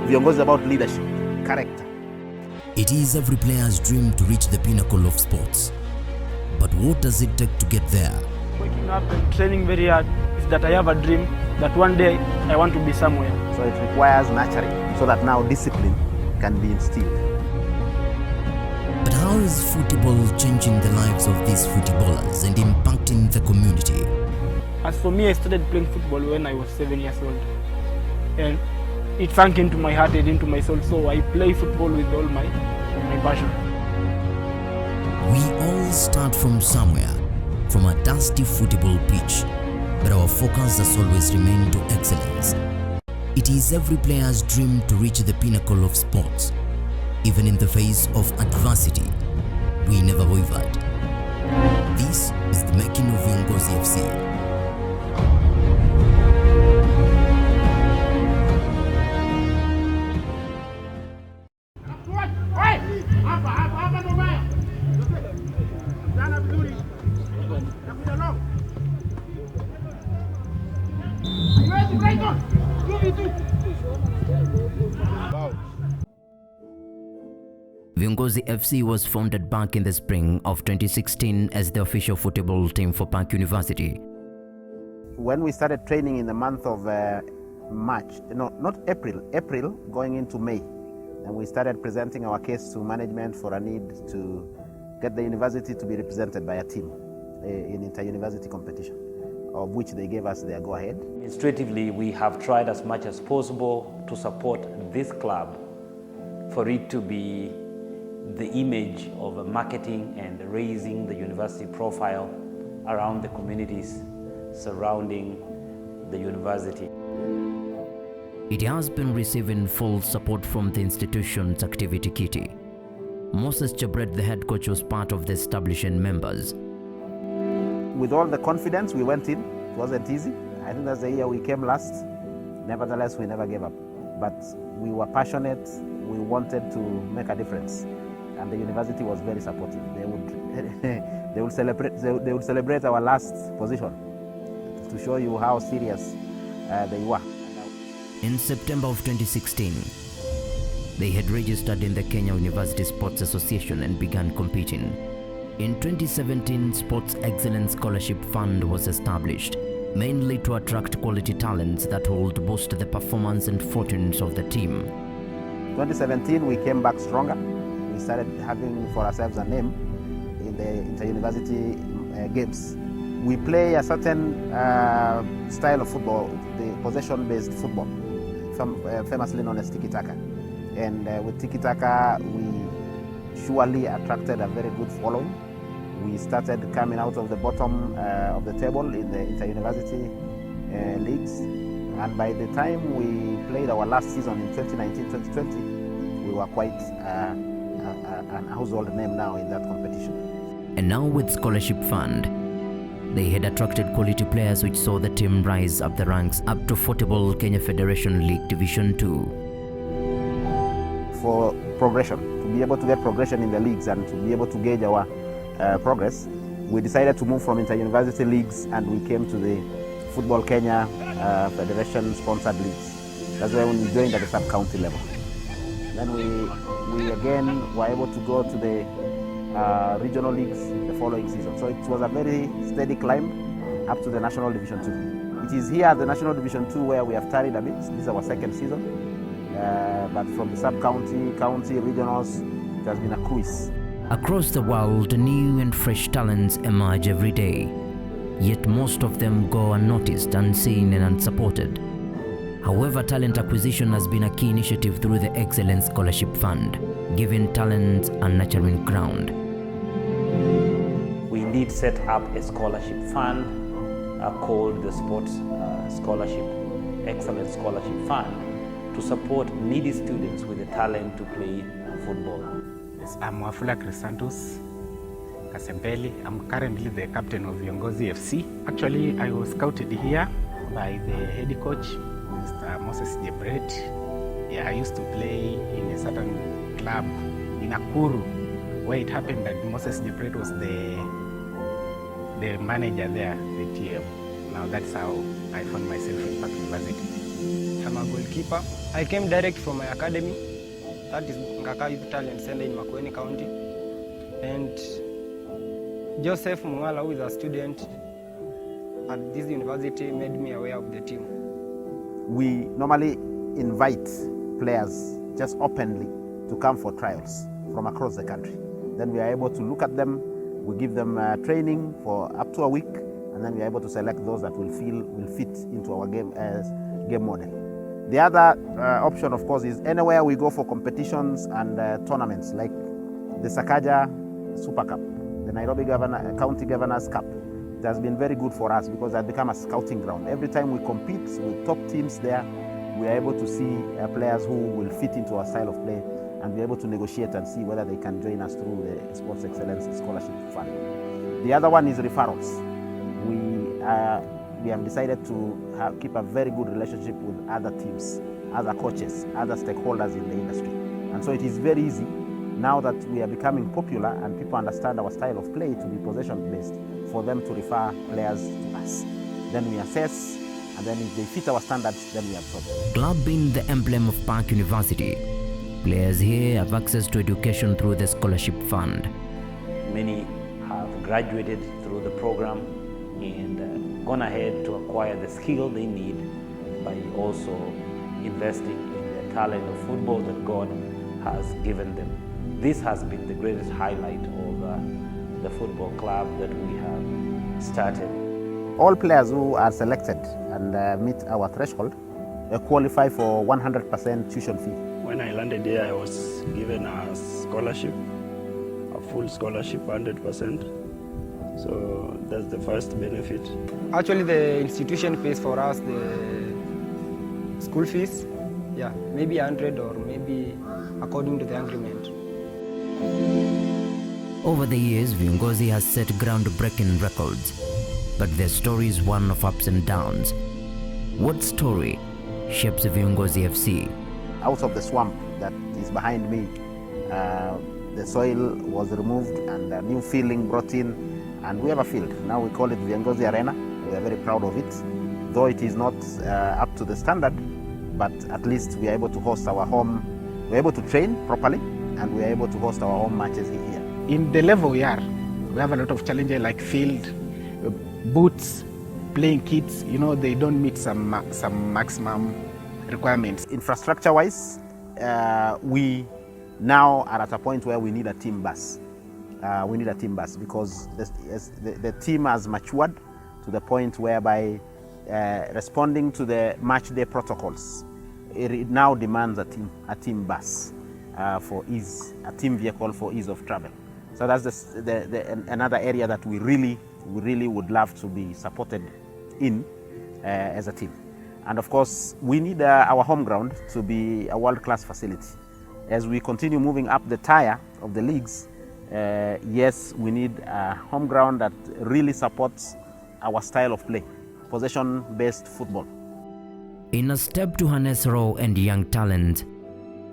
Viongozi is about leadership, character. It is every player's dream to reach the pinnacle of sports. But what does it take to get there? Waking up and training very hard is that I have a dream that one day I want to be somewhere. So it requires nurturing so that now discipline can be instilled. But how is football changing the lives of these footballers and impacting the community? As for me, I started playing football when I was 7 years old. And it sank into my heart and into my soul, so I play football with all my passion. We all start from somewhere, from a dusty football pitch, but our focus has always remained to excellence. It is every player's dream to reach the pinnacle of sports. Even in the face of adversity, we never wavered. This is the making of Viongozi FC. Viongozi FC was founded back in the spring of 2016 as the official football team for PAC University. When we started training in the month of March, not April going into May, and we started presenting our case to management for a need to get the university to be represented by a team in inter-university competition, of which they gave us their go-ahead. Administratively, we have tried as much as possible to support this club for it to be the image of marketing and raising the university profile around the communities surrounding the university. It has been receiving full support from the institution's activity committee. Moses Chebret, the head coach, was part of the establishing members. With all the confidence, we went in. It wasn't easy. I think that's the year we came last. Nevertheless, we never gave up. But we were passionate. We wanted to make a difference. And the university was very supportive. They would celebrate our last position to show you how serious they were. In September of 2016, they had registered in the Kenya University Sports Association and began competing. In 2017, Sports Excellence Scholarship Fund was established, mainly to attract quality talents that would boost the performance and fortunes of the team. 2017, we came back stronger. We started having for ourselves a name in the inter-university games. We play a certain style of football, the possession-based football, famously known as tiki-taka. And with tiki-taka, we surely attracted a very good following. We started coming out of the bottom of the table in the inter-university leagues. And by the time we played our last season in 2019-2020, we were quite an household name now in that competition. And now with Scholarship Fund, they had attracted quality players which saw the team rise up the ranks up to Football Kenya Federation League Division 2. For progression, to be able to get progression in the leagues and to be able to gauge our progress, we decided to move from inter-university leagues and we came to the Football Kenya Federation sponsored leagues. That's why we joined at the sub-county level. Then we again were able to go to the regional leagues the following season. So it was a very steady climb up to the National Division 2. It is here at the National Division 2 where we have tarried a bit. This is our second season. But from the sub-county, county, regionals, it has been a cruise. Across the world, new and fresh talents emerge every day. Yet most of them go unnoticed, unseen and unsupported. However, talent acquisition has been a key initiative through the Excellence Scholarship Fund, giving talent a nurturing ground. We indeed set up a scholarship fund called the Sports Scholarship Excellence Scholarship Fund to support needy students with the talent to play football. Yes, I'm Wafula Crisantos Kasembeli. I'm currently the captain of Viongozi FC. Actually, I was scouted here by the head coach, Mr. Moses Chebret. Yeah, I used to play in a certain club in Nakuru, where it happened that Moses Chebret was the manager there, the TM. Now that's how I found myself in PAC University. a goalkeeper. I came direct from my academy, that is Ngaka Youth Talent Center in Makueni County. And Joseph Mungala, who is a student at this university, made me aware of the team. We normally invite players just openly to come for trials from across the country. Then we are able to look at them, we give them training for up to a week, and then we are able to select those that will fit into our game model. The other option, of course, is anywhere we go for competitions and tournaments like the Sakaja Super Cup, the Nairobi County Governors Cup. It has been very good for us because it has become a scouting ground. Every time we compete with top teams there, we are able to see players who will fit into our style of play, and be able to negotiate and see whether they can join us through the Sports Excellence Scholarship Fund. The other one is referrals. We have decided to keep a very good relationship with other teams, other coaches, other stakeholders in the industry. And so it is very easy, now that we are becoming popular and people understand our style of play to be possession-based, for them to refer players to us. Then we assess, and then if they fit our standards, then we absorb them. Club being the emblem of PAC University, players here have access to education through the scholarship fund. Many have graduated through the program and gone ahead to acquire the skill they need by also investing in the talent of football that God has given them. This has been the greatest highlight of the football club that we have started. All players who are selected and meet our threshold qualify for 100% tuition fee. When I landed here, I was given a scholarship, a full scholarship, 100%. So that's the first benefit. Actually, the institution pays for us the school fees. Yeah, maybe 100 or maybe according to the agreement. Over the years, Viongozi has set groundbreaking records, but their story is one of ups and downs. What story shapes Viongozi FC? Out of the swamp that is behind me, the soil was removed and a new feeling brought in, and we have a field. Now we call it Viongozi Arena. We are very proud of it, though it is not up to the standard, but at least we are able to host our home. We are able to train properly, and we are able to host our home matches here. In the level we are, we have a lot of challenges like field, boots, playing kits. You know, they don't meet some maximum requirements. Infrastructure-wise, we now are at a point where we need a team bus. We need a team bus because the team has matured to the point whereby responding to the match day protocols, it now demands a team bus for ease, a team vehicle for ease of travel. So that's another area that we really would love to be supported in as a team. And of course, we need our home ground to be a world-class facility. As we continue moving up the tier of the leagues, yes, we need a home ground that really supports our style of play, possession-based football. In a step to harness raw and young talent,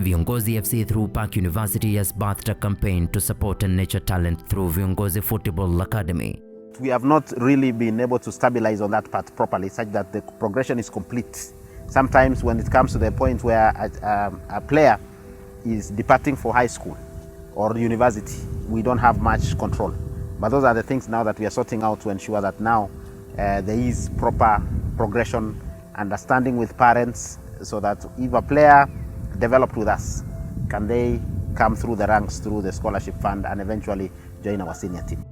Viongozi FC through PAC University has birthed a campaign to support and nurture talent through Viongozi Football Academy. We have not really been able to stabilize on that part properly, such that the progression is complete. Sometimes when it comes to the point where a player is departing for high school or university, we don't have much control. But those are the things now that we are sorting out to ensure that now there is proper progression, understanding with parents, so that if a player developed with us, can they come through the ranks through the scholarship fund and eventually join our senior team.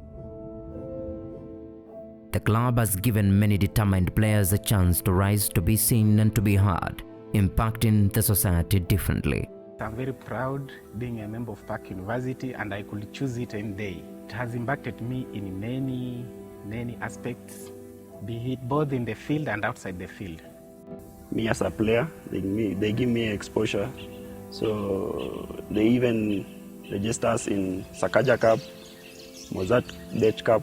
The club has given many determined players a chance to rise, to be seen and to be heard, impacting the society differently. I'm very proud being a member of PAC University, and I could choose it any day. It has impacted me in many aspects, be it both in the field and outside the field. Me as a player, they give me exposure. So they even register us in Sakaja Cup, Mozart Dutch Cup.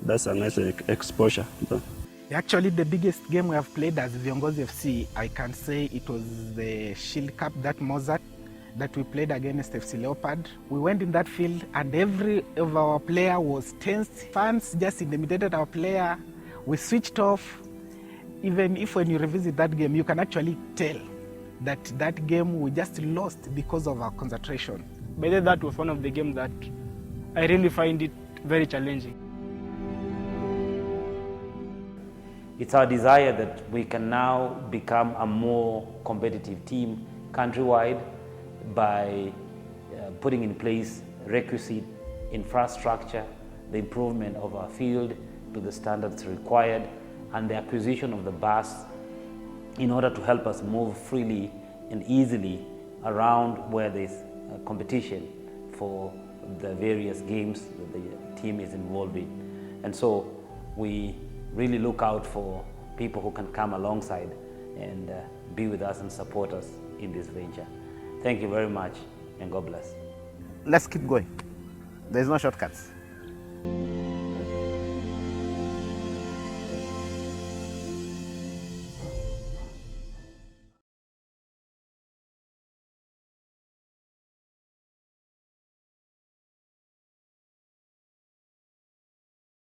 That's a nice exposure. Actually, the biggest game we have played as Viongozi FC, I can say it was the Shield Cup, that Mozart, that we played against FC Leopard. We went in that field and every of our player was tense. Fans just intimidated our player. We switched off. even if when you revisit that game, you can actually tell that that game we just lost because of our concentration. By then, that was one of the games that I really find it very challenging. It's our desire that we can now become a more competitive team countrywide by putting in place requisite infrastructure, the improvement of our field to the standards required, and the acquisition of the bus in order to help us move freely and easily around where there's competition for the various games that the team is involved in. And so we really look out for people who can come alongside and be with us and support us in this venture. Thank you very much, and God bless. Let's keep going. There's no shortcuts.